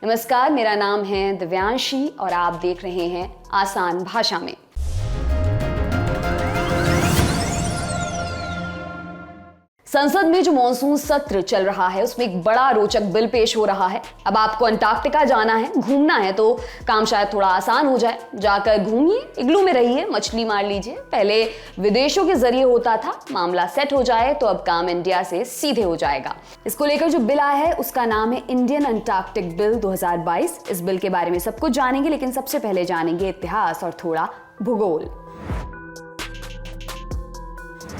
नमस्कार, मेरा नाम है दिव्यांशी और आप देख रहे हैं आसान भाषा में। संसद में जो मॉनसून सत्र चल रहा है उसमें एक बड़ा रोचक बिल पेश हो रहा है। अब आपको अंटार्कटिका जाना है, घूमना है तो काम शायद थोड़ा आसान हो जाए। जाकर घूमिए, इग्लू में रहिए, मछली मार लीजिए। पहले विदेशों के जरिए होता था, मामला सेट हो जाए तो अब काम इंडिया से सीधे हो जाएगा। इसको लेकर जो बिल आया है उसका नाम है इंडियन अंटार्कटिक बिल 2022। इस बिल के बारे में सब कुछ जानेंगे, लेकिन सबसे पहले जानेंगे इतिहास और थोड़ा भूगोल।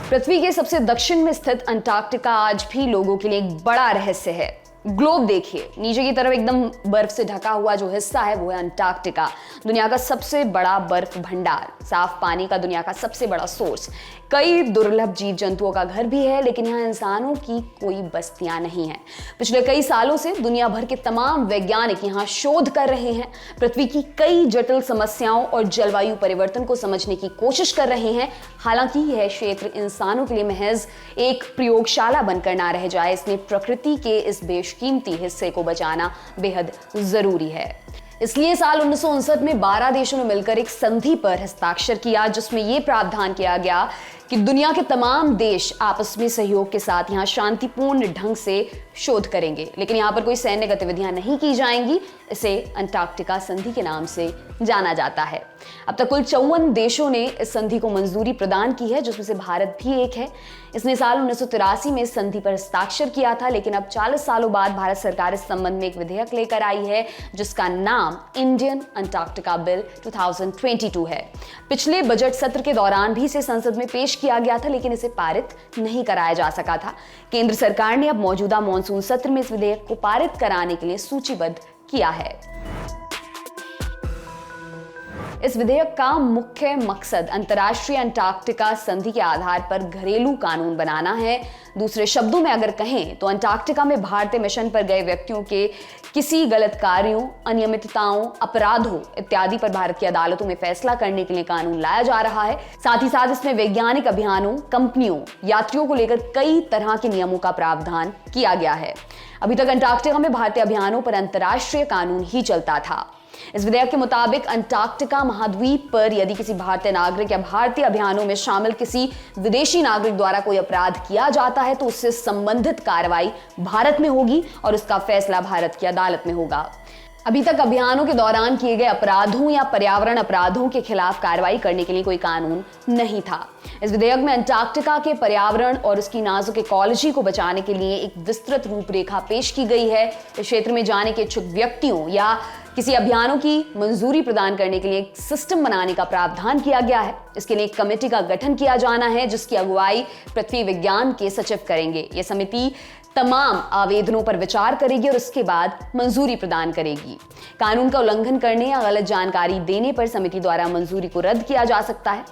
पृथ्वी के सबसे दक्षिण में स्थित अंटार्कटिका आज भी लोगों के लिए एक बड़ा रहस्य है। ग्लोब देखिए, नीचे की तरफ एकदम बर्फ से ढका हुआ जो हिस्सा है वो है अंटार्कटिका। दुनिया का सबसे बड़ा बर्फ भंडार, साफ पानी का दुनिया का सबसे बड़ा सोर्स, कई दुर्लभ जीव जंतुओं का घर भी है, लेकिन यहाँ इंसानों की कोई बस्तियां नहीं है। पिछले कई सालों से दुनिया भर के तमाम वैज्ञानिक यहाँ शोध कर रहे हैं, पृथ्वी की कई जटिल समस्याओं और जलवायु परिवर्तन को समझने की कोशिश कर रहे हैं। हालांकि यह क्षेत्र इंसानों के लिए महज एक प्रयोगशाला बनकर ना रह जाए, इसमें प्रकृति के इस बेशकीमती हिस्से को बचाना बेहद जरूरी है। इसलिए साल 1959 में 12 देशों ने मिलकर एक संधि पर हस्ताक्षर किया, जिसमें यह प्रावधान किया गया कि दुनिया के तमाम देश आपस में सहयोग के साथ यहाँ शांतिपूर्ण ढंग से शोध करेंगे, लेकिन यहाँ पर कोई सैन्य गतिविधियां नहीं की जाएंगी। इसे अंटार्कटिका संधि के नाम से जाना जाता है। अब तक कुल 54 देशों ने इस संधि को मंजूरी प्रदान की है, जिसमें से भारत भी एक है। इसने साल 1983 में इस संधि पर हस्ताक्षर किया था, लेकिन अब 40 सालों बाद भारत सरकार इस संबंध में एक विधेयक लेकर आई है, जिसका नाम इंडियन अंटार्कटिका बिल 2022 है। पिछले बजट सत्र के दौरान भी इसे संसद में पेश किया गया था, लेकिन इसे पारित नहीं कराया जा सका था। केंद्र सरकार ने अब मौजूदा मॉनसून सत्र में इस विधेयक को पारित कराने के लिए सूचीबद्ध किया है। इस विधेयक का मुख्य मकसद अंतर्राष्ट्रीय अंटार्कटिका संधि के आधार पर घरेलू कानून बनाना है। दूसरे शब्दों में अगर कहें तो अंटार्कटिका में भारतीय मिशन पर गए व्यक्तियों के किसी गलत कार्यों, अनियमितताओं, अपराधों इत्यादि पर भारत की अदालतों में फैसला करने के लिए कानून लाया जा रहा है। साथ ही साथ इसमें वैज्ञानिक अभियानों, कंपनियों, यात्रियों को लेकर कई तरह के नियमों का प्रावधान किया गया है। अभी तक अंटार्कटिका में भारतीय अभियानों पर अंतर्राष्ट्रीय कानून ही चलता था। इस विधेयक के मुताबिक अंटार्कटिका महाद्वीप पर यदि किसी भारतीय नागरिक या भारतीय अभियानों में शामिल किसी विदेशी नागरिक द्वारा कोई अपराध किया जाता है तो उससे संबंधित कार्रवाई भारत में होगी और उसका फैसला भारत की अदालत में होगा। अभी तक अभियानों के दौरान किए गए अपराधों या पर्यावरण अपराधों के खिलाफ कार्रवाई करने के लिए कोई कानून नहीं था। इस विधेयक में अंटार्कटिका के पर्यावरण और उसकी नाजुक इकोलॉजी को बचाने के लिए एक विस्तृत रूपरेखा पेश की गई है। इस क्षेत्र में जाने के इच्छुक व्यक्तियों या किसी अभियानों की मंजूरी प्रदान करने के लिए एक सिस्टम बनाने का प्रावधान किया गया है। इसके लिए एक कमेटी का गठन किया जाना है, जिसकी अगुवाई पृथ्वी विज्ञान के सचिव करेंगे। यह समिति तमाम आवेदनों पर विचार करेगी और उसके बाद मंजूरी प्रदान करेगी। कानून का उल्लंघन करने या गलत जानकारी देने पर समिति द्वारा मंजूरी को रद्द किया जा सकता है।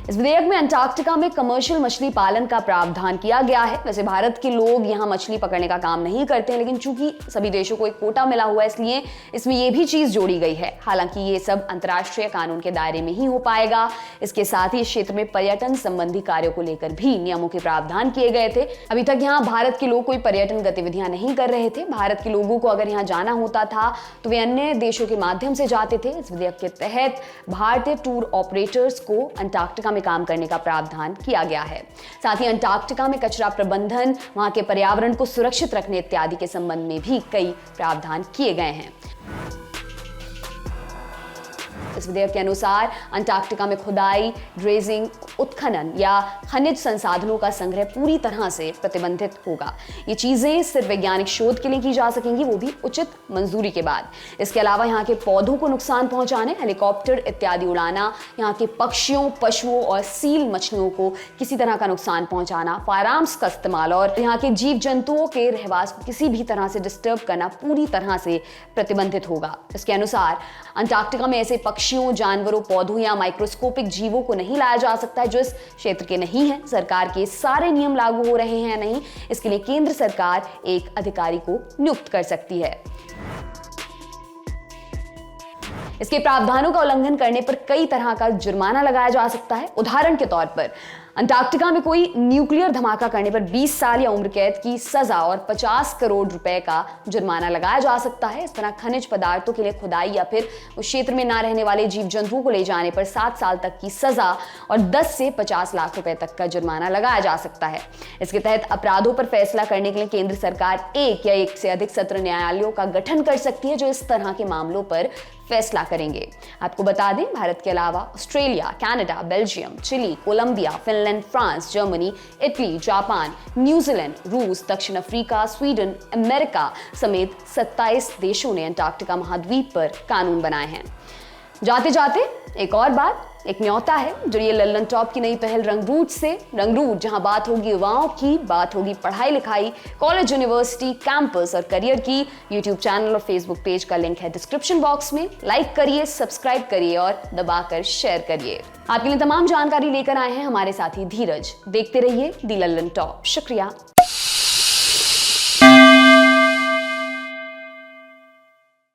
इस विधेयक में अंटार्कटिका में कमर्शियल मछली पालन का प्रावधान किया गया है। वैसे भारत के लोग यहाँ मछली पकड़ने का काम नहीं करते हैं, लेकिन चूंकि सभी देशों को एक कोटा मिला हुआ है, इसलिए इसमें यह भी चीज जोड़ी गई है। हालांकि ये सब अंतर्राष्ट्रीय कानून के दायरे में ही हो पाएगा। इसके साथ ही इस क्षेत्र में पर्यटन संबंधी कार्यों को लेकर भी नियमों के प्रावधान किए गए थे। अभी तक यहाँ भारत के लोग कोई पर्यटन गतिविधियां नहीं कर रहे थे। भारत के लोगों को अगर यहाँ जाना होता था तो वे अन्य देशों के माध्यम से जाते थे। इस विधेयक के तहत भारतीय टूर ऑपरेटर्स को अंटार्कटिका में काम करने का प्रावधान किया गया है। साथ ही अंटार्कटिका में कचरा प्रबंधन, वहां के पर्यावरण को सुरक्षित रखने इत्यादि के संबंध में भी कई प्रावधान किए गए हैं। इस विधेयक के अनुसार अंटार्कटिका में खुदाई, ड्रेजिंग, उत्खनन या खनिज संसाधनों का संग्रह पूरी तरह से प्रतिबंधित होगा। ये चीजें सिर्फ वैज्ञानिक शोध के लिए की जा सकेंगी, वो भी उचित मंजूरी के बाद। इसके अलावा यहाँ के पौधों को नुकसान पहुंचाने, हेलीकॉप्टर इत्यादि उड़ाना, यहाँ के पक्षियों, पशुओं और सील मछलियों को किसी तरह का नुकसान पहुंचाना, फायरआर्म्स का इस्तेमाल और यहाँ के जीव जंतुओं के रहवास को किसी भी तरह से डिस्टर्ब करना पूरी तरह से प्रतिबंधित होगा। इसके अनुसार अंटार्कटिका में ऐसे पक्षियों, जानवरों, पौधों या माइक्रोस्कोपिक जीवों को नहीं लाया जा सकता है जो इस क्षेत्र के नहीं है। सरकार के सारे नियम लागू हो रहे हैं या नहीं, इसके लिए केंद्र सरकार एक अधिकारी को नियुक्त कर सकती है। इसके प्रावधानों का उल्लंघन करने पर कई तरह का जुर्माना लगाया जा सकता है। उदाहरण के तौर पर अंटार्कटिका में कोई न्यूक्लियर धमाका करने पर 20 साल या उम्र कैद की सजा और 50 करोड़ रुपए का जुर्माना लगाया जा सकता है। इस तरह खनिज पदार्थों के लिए खुदाई या फिर उस क्षेत्र में ना रहने वाले जीव जंतुओं को ले जाने पर 7 साल तक की सजा और 10 से 50 लाख रुपए तक का जुर्माना लगाया जा सकता है। इसके तहत अपराधों पर फैसला करने के लिए केंद्र सरकार एक या एक से अधिक सत्र न्यायालयों का गठन कर सकती है जो इस तरह के मामलों पर फैसला करेंगे। आपको बता दें, भारत के अलावा Australia, Canada, Belgium, Chile, Colombia, Finland, France, Germany, Italy, Japan, New Zealand, रूस, दक्षिण अफ्रीका, स्वीडन, अमेरिका समेत 27 देशों ने अंटार्कटिका महाद्वीप पर कानून बनाए हैं। जाते जाते एक और बात, एक न्योता है। जुड़िए लल्लन टॉप की नई पहल रंगरूट से। रंगरूट, जहां बात होगी युवाओं की, बात होगी पढ़ाई लिखाई, कॉलेज, यूनिवर्सिटी, कैंपस और करियर की। यूट्यूब चैनल और फेसबुक पेज का लिंक है डिस्क्रिप्शन बॉक्स में। लाइक करिए, सब्सक्राइब करिए और दबाकर शेयर करिए। आपके लिए तमाम जानकारी लेकर आए हैं हमारे साथी धीरज। देखते रहिए दी लल्लन टॉप। शुक्रिया।